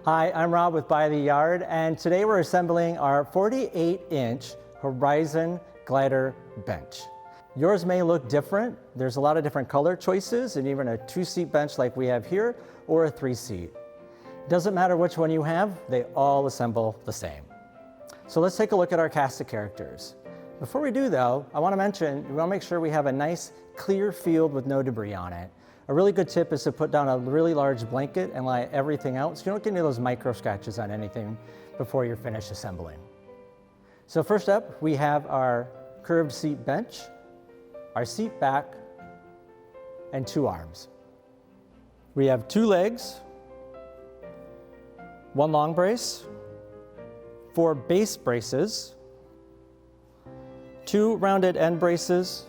Hi, I'm Rob with By the Yard, and today we're assembling our 48-inch Horizon Glider bench. Yours may look different. There's a lot of different color choices, and even a 2-seat bench like we have here, or a 3-seat. It doesn't matter which one you have, they all assemble the same. So let's take a look at our cast of characters. Before we do though, I want to mention, we want to make sure we have a nice clear field with no debris on it. A really good tip is to put down a really large blanket and lie everything out so you don't get any of those micro scratches on anything before you're finished assembling. So first up, we have our curved seat bench, our seat back, and 2 arms. We have 2 legs, 1 long brace, 4 base braces, 2 rounded end braces,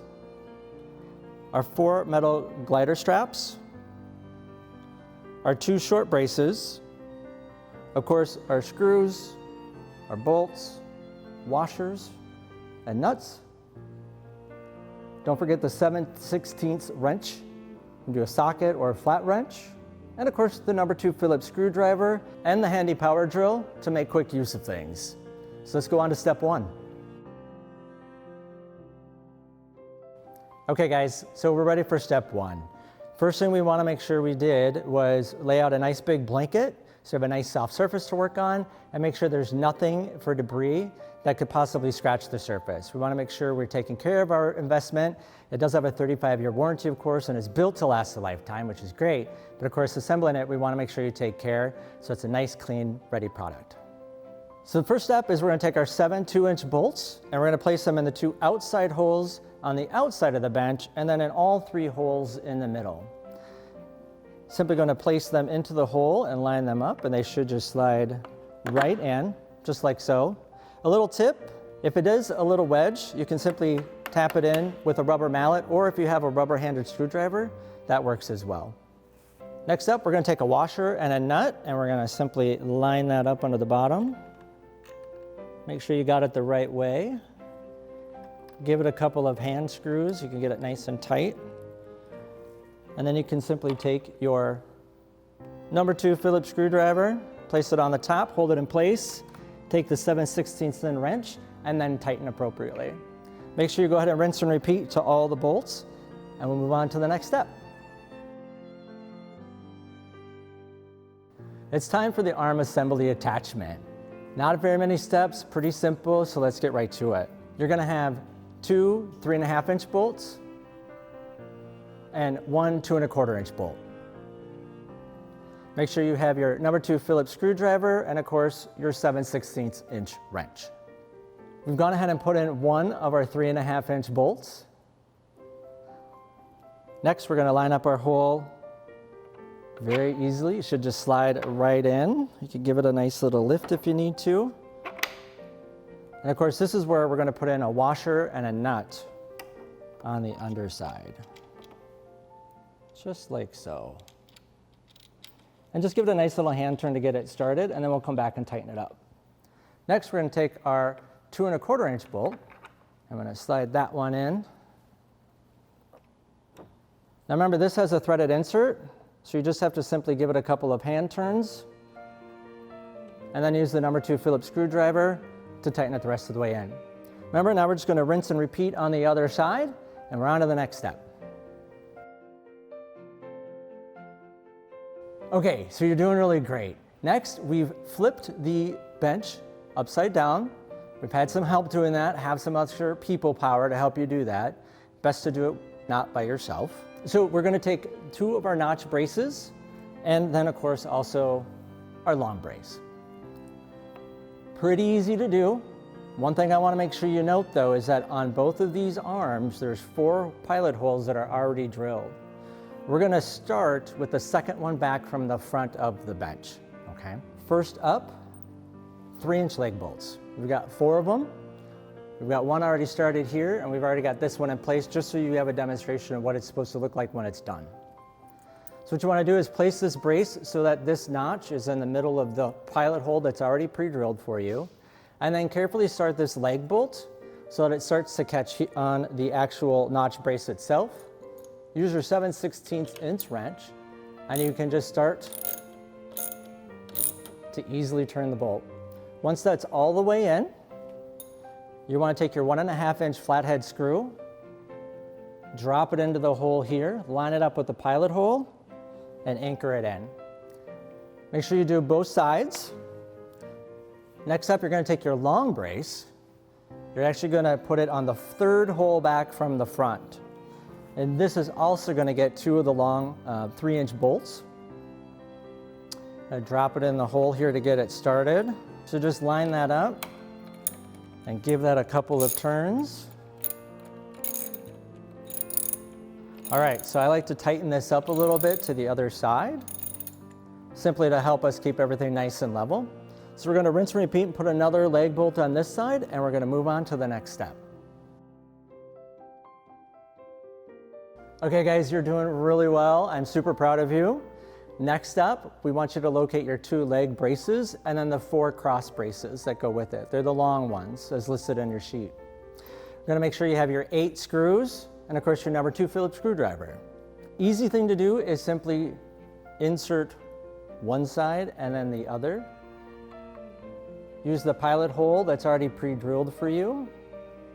our 4 metal glider straps, our 2 short braces, of course our screws, our bolts, washers, and nuts. Don't forget the 7/16 wrench. You can do a socket or a flat wrench. And of course the number 2 Phillips screwdriver and the handy power drill to make quick use of things. So let's go on to step 1. Okay guys, so we're ready for step 1. First thing we want to make sure we did was lay out a nice big blanket so we have a nice soft surface to work on, and make sure there's nothing for debris that could possibly scratch the surface. We want to make sure we're taking care of our investment. It does have a 35-year warranty, of course, and it's built to last a lifetime, which is great. But of course, assembling it, we want to make sure you take care so it's a nice, clean, ready product. So the first step is we're going to take our 7 2-inch bolts and we're going to place them in the 2 outside holes on the outside of the bench and then in all 3 holes in the middle. Simply going to place them into the hole and line them up, and they should just slide right in, just like so. A little tip, if it is a little wedge, you can simply tap it in with a rubber mallet, or if you have a rubber-handed screwdriver, that works as well. Next up, we're going to take a washer and a nut, and we're going to simply line that up under the bottom. Make sure you got it the right way. Give it a couple of hand screws. You can get it nice and tight. And then you can simply take your number 2 Phillips screwdriver, place it on the top, hold it in place, take the 7/16 wrench, and then tighten appropriately. Make sure you go ahead and rinse and repeat to all the bolts, and we'll move on to the next step. It's time for the arm assembly attachment. Not very many steps, pretty simple, so let's get right to it. You're going to have 2 3.5-inch bolts and 1 2.25-inch bolt. Make sure you have your number 2 Phillips screwdriver and of course your 7/16 wrench. We've gone ahead and put in 1 of our 3.5-inch bolts. Next we're going to line up our hole very easily. It should just slide right in. You can give it a nice little lift if you need to. And of course this is where we're going to put in a washer and a nut on the underside. Just like so. And just give it a nice little hand turn to get it started, and then we'll come back and tighten it up. Next, we're going to take our 2.25-inch bolt. I'm going to slide that one in. Now remember, this has a threaded insert, so you just have to simply give it a couple of hand turns, and then use the number 2 Phillips screwdriver to tighten it the rest of the way in. Remember, now we're just going to rinse and repeat on the other side, and we're on to the next step. Okay, so you're doing really great. Next, we've flipped the bench upside down. We've had some help doing that, have some extra people power to help you do that. Best to do it not by yourself. So we're going to take 2 of our notch braces, and then of course also our long brace. Pretty easy to do. One thing I want to make sure you note though is that on both of these arms, there's 4 pilot holes that are already drilled. We're going to start with the second one back from the front of the bench, okay? First up, 3-inch leg bolts. We've got 4 of them. We've got 1 already started here, and we've already got this one in place just so you have a demonstration of what it's supposed to look like when it's done. So what you want to do is place this brace so that this notch is in the middle of the pilot hole that's already pre-drilled for you, and then carefully start this leg bolt so that it starts to catch on the actual notch brace itself. Use your 7/16 wrench, and you can just start to easily turn the bolt. Once that's all the way in, you want to take your 1.5-inch flathead screw, drop it into the hole here, line it up with the pilot hole, and anchor it in. Make sure you do both sides. Next up, you're going to take your long brace. You're actually going to put it on the third hole back from the front. And this is also going to get 2 of the long 3-inch bolts. Drop it in the hole here to get it started. So just line that up and give that a couple of turns. All right, so I like to tighten this up a little bit to the other side, simply to help us keep everything nice and level. So we're going to rinse and repeat and put another lag bolt on this side, and we're going to move on to the next step. Okay guys, you're doing really well. I'm super proud of you. Next up, we want you to locate your 2 leg braces and then the 4 cross braces that go with it. They're the long ones as listed on your sheet. We're going to make sure you have your 8 screws and of course your number 2 Phillips screwdriver. Easy thing to do is simply insert one side and then the other. Use the pilot hole that's already pre-drilled for you.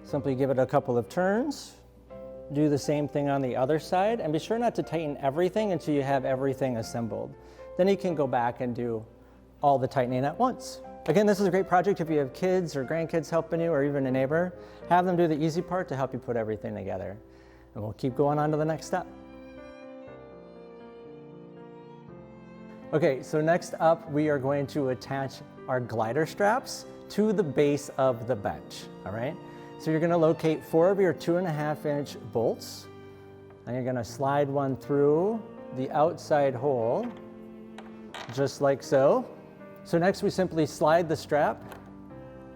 Simply give it a couple of turns. Do the same thing on the other side, and be sure not to tighten everything until you have everything assembled. Then you can go back and do all the tightening at once. Again, this is a great project if you have kids or grandkids helping you, or even a neighbor. Have them do the easy part to help you put everything together. And we'll keep going on to the next step. Okay, so next up we are going to attach our glider straps to the base of the bench, all right? So you're going to locate 4 of your 2.5-inch bolts, and you're going to slide one through the outside hole, just like so. So next we simply slide the strap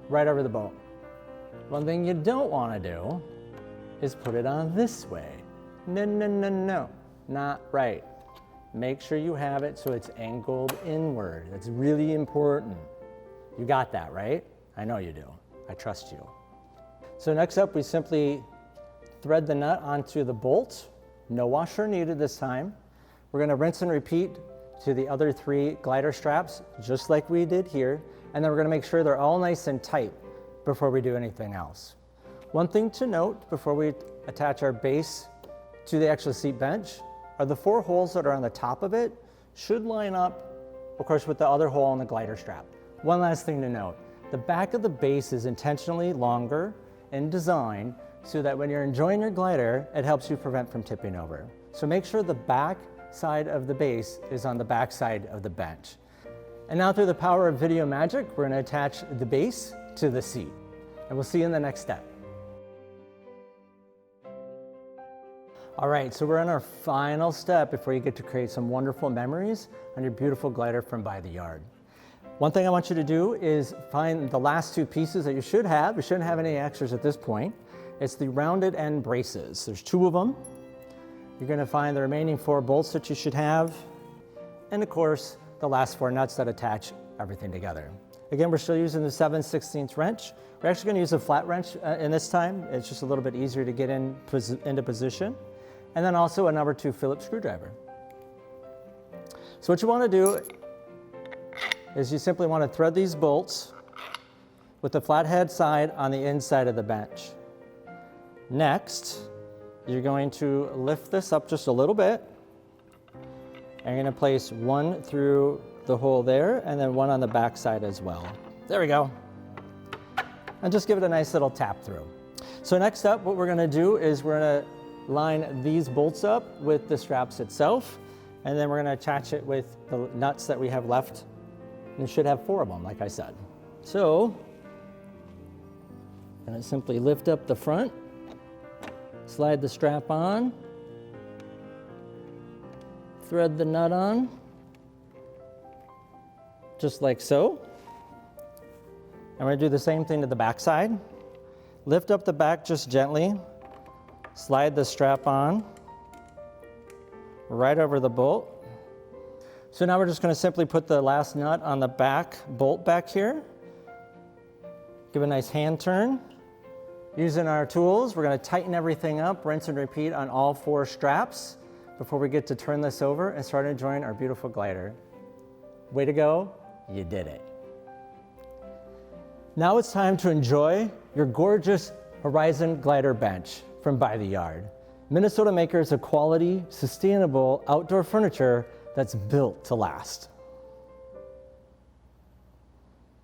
right over the bolt. One thing you don't want to do is put it on this way. No, no, no, no, not right. Make sure you have it so it's angled inward. That's really important. You got that, right? I know you do. I trust you. So next up, we simply thread the nut onto the bolt. No washer needed this time. We're going to rinse and repeat to the other 3 glider straps, just like we did here. And then we're going to make sure they're all nice and tight before we do anything else. One thing to note before we attach our base to the actual seat bench are the 4 holes that are on the top of it should line up, of course, with the other hole on the glider strap. One last thing to note, the back of the base is intentionally longer in design so that when you're enjoying your glider, it helps you prevent from tipping over. So make sure the back side of the base is on the back side of the bench. And now through the power of video magic, we're going to attach the base to the seat. And we'll see you in the next step. All right, so we're on our final step before you get to create some wonderful memories on your beautiful glider from By the Yard. One thing I want you to do is find the last 2 pieces that you should have. You shouldn't have any extras at this point. It's the rounded end braces. There's 2 of them. You're going to find the remaining 4 bolts that you should have. And of course, the last 4 nuts that attach everything together. Again, we're still using the 7/16 wrench. We're actually going to use a flat wrench in this time. It's just a little bit easier to get into position. And then also a number 2 Phillips screwdriver. So what you want to do is you simply want to thread these bolts with the flathead side on the inside of the bench. Next, you're going to lift this up just a little bit, and you're going to place one through the hole there and then one on the back side as well. There we go. And just give it a nice little tap through. So next up, what we're going to do is we're going to line these bolts up with the straps itself, and then we're going to attach it with the nuts that we have left. And you should have 4 of them, like I said. So, I'm going to simply lift up the front, slide the strap on, thread the nut on, just like so. And we're going to do the same thing to the back side. Lift up the back just gently, slide the strap on, right over the bolt. So now we're just going to simply put the last nut on the back bolt back here. Give a nice hand turn. Using our tools, we're going to tighten everything up, rinse and repeat on all 4 straps before we get to turn this over and start enjoying our beautiful glider. Way to go. you did it. Now it's time to enjoy your gorgeous Horizon Glider bench from By the Yard, Minnesota makers of quality, sustainable outdoor furniture that's built to last.